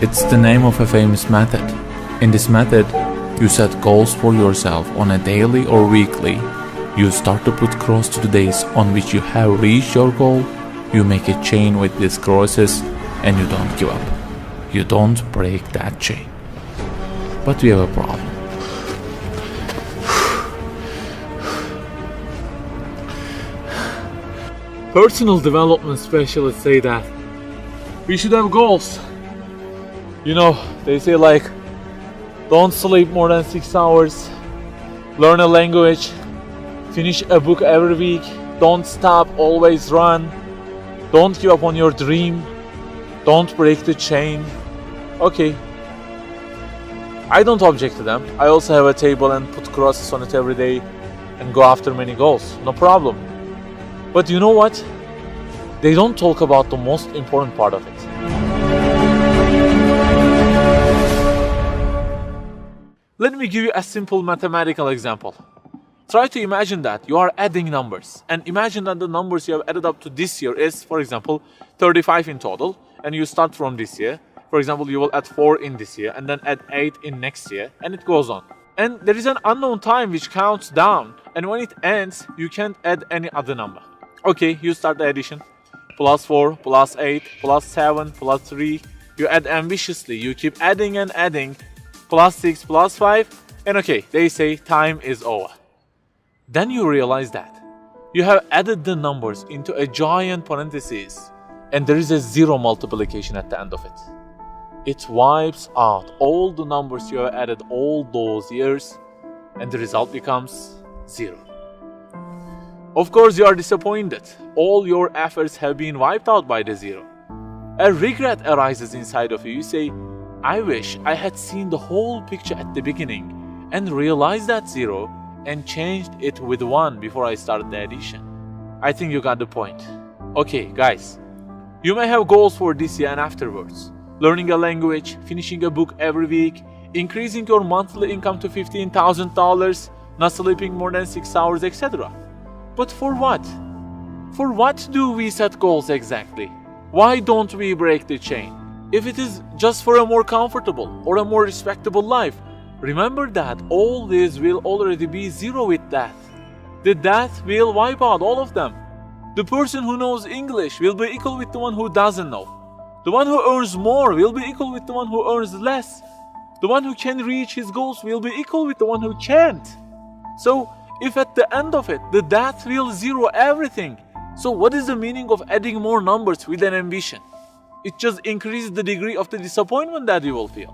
It's the name of a famous method. In this method, you set goals for yourself on a daily or weekly. You start to put cross to the days on which you have reached your goal. You make a chain with these crosses and you don't give up. You don't break that chain. But we have a problem. Personal development specialists say that we should have goals. You know, they say like, don't sleep more than 6 hours, learn a language, finish a book every week, don't stop, always run, don't give up on your dream, don't break the chain. Okay, I don't object to them. I also have a table and put crosses on it every day and go after many goals, no problem. But you know what? They don't talk about the most important part of it. Let me give you a simple mathematical example. Try to imagine that you are adding numbers, and imagine that the numbers you have added up to this year is, for example, 35 in total, and you start from this year. For example, you will add 4 in this year, and then add 8 in next year, and it goes on. And there is an unknown time which counts down, and when it ends, you can't add any other number. Okay, you start the addition. Plus 4, plus 8, plus 7, plus 3. You add ambitiously, you keep adding and adding. Plus 6, plus 5, and okay, they say time is over. Then you realize that you have added the numbers into a giant parenthesis, and there is a zero multiplication at the end of it. It wipes out all the numbers you have added all those years, and the result becomes 0. Of course, you are disappointed. All your efforts have been wiped out by the 0. A regret arises inside of you. You say, I wish I had seen the whole picture at the beginning and realized that 0 and changed it with 1 before I started the addition. I think you got the point. Okay, guys, you may have goals for this year and afterwards. Learning a language, finishing a book every week, increasing your monthly income to $15,000, not sleeping more than 6 hours, etc. But for what? For what do we set goals exactly? Why don't we break the chain? If it is just for a more comfortable or a more respectable life, remember that all this will already be 0 with death. The death will wipe out all of them. The person who knows English will be equal with the one who doesn't know. The one who earns more will be equal with the one who earns less. The one who can reach his goals will be equal with the one who can't. So, if at the end of it, the death will 0 everything, so what is the meaning of adding more numbers with an ambition? It just increases the degree of the disappointment that you will feel.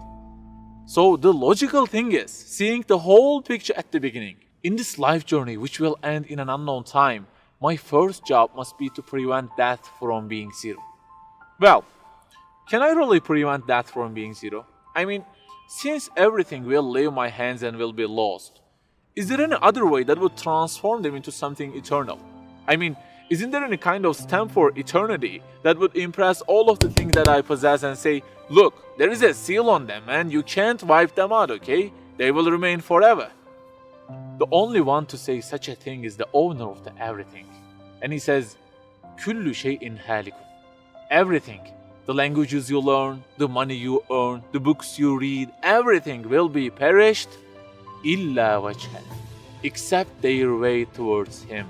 So the logical thing is seeing the whole picture at the beginning. In this life journey, which will end in an unknown time, my first job must be to prevent death from being 0. Well, can I really prevent death from being 0? I mean, since everything will leave my hands and will be lost, is there any other way that would transform them into something eternal? I mean, isn't there any kind of stamp for eternity that would impress all of the things that I possess and say, look, there is a seal on them and you can't wipe them out, okay? They will remain forever. The only one to say such a thing is the owner of the everything. And he says, Kullu shay'in halikun. Everything, the languages you learn, the money you earn, the books you read, everything will be perished, illa wajhah, except their way towards Him.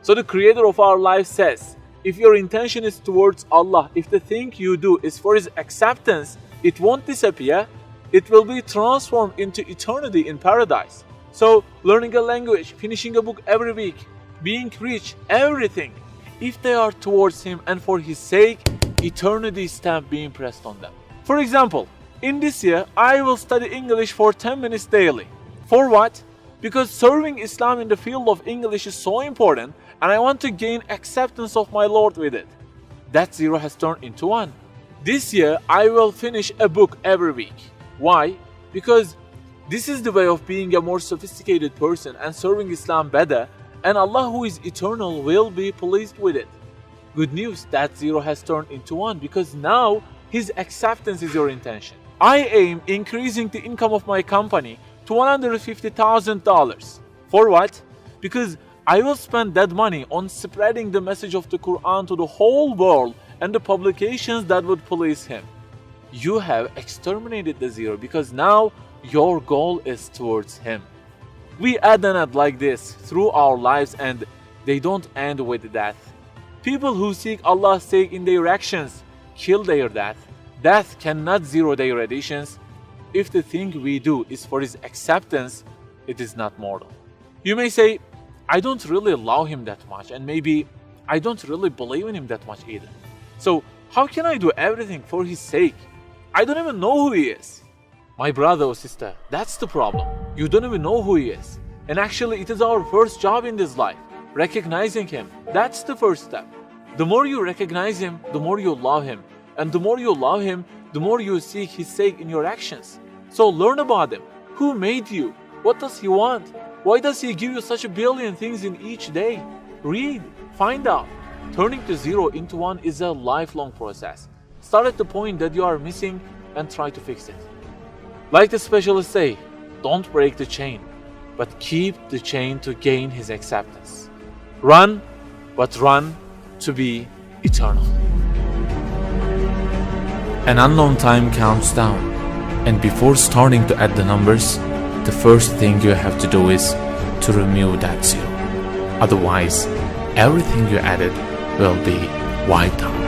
So the creator of our life says, if your intention is towards Allah, if the thing you do is for His acceptance, it won't disappear, it will be transformed into eternity in paradise. So learning a language, finishing a book every week, being rich, everything, if they are towards Him and for His sake, eternity stamp being pressed on them. For example, in this year, I will study English for 10 minutes daily. For what? Because serving Islam in the field of English is so important, and I want to gain acceptance of my Lord with it. That 0 has turned into 1. This year, I will finish a book every week. Why? Because this is the way of being a more sophisticated person and serving Islam better, and Allah who is eternal will be pleased with it. Good news, that 0 has turned into 1 because now His acceptance is your intention. I aim increasing the income of my company to $150,000. For what? Because I will spend that money on spreading the message of the Quran to the whole world and the publications that would please Him. you have exterminated the zero, because now your goal is towards him. We add and add like this through our lives, and they don't end with death. People who seek Allah's sake in their actions kill their death. Death cannot zero their additions. If the thing we do is for his acceptance, it is not mortal. You may say, I don't really love him that much, and maybe I don't really believe in him that much either. So how can I do everything for his sake? I don't even know who he is. My brother or sister, that's the problem. You don't even know who he is. And actually, it is our first job in this life. Recognizing him, that's the first step. The more you recognize him, the more you love him. And the more you love him, the more you seek his sake in your actions. So learn about him. Who made you? What does he want? Why does he give you such a billion things in each day? Read, find out. Turning to zero into one is a lifelong process. Start at the point that you are missing and try to fix it. Like the specialists say, don't break the chain, but keep the chain to gain his acceptance. Run, but run to be eternal. An unknown time counts down, and before starting to add the numbers, the first thing you have to do is to remove that zero. Otherwise, everything you added will be wiped out.